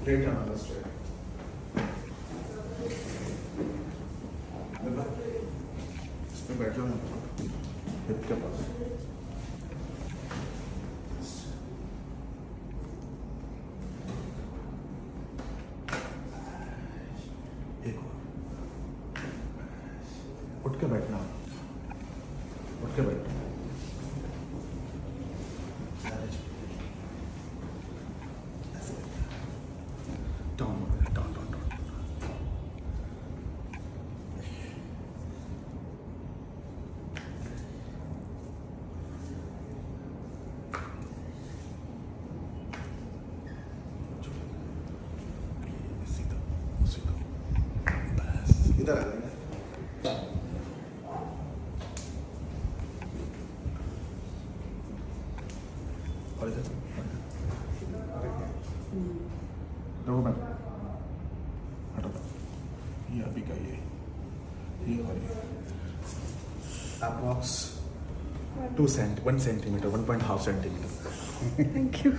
Straight जाना था, straight. इसमें बैठ जाओ हिप के पास। एक और। उठ के बैठना, उठ के बैठना। Down down down down. सीधा सीधा, बस इधर आ जाएंगे। और इधर देखो मैम, हटो। ये अभी का ये और ये approx 1 centimetre 1.5 centimetre. Thank you.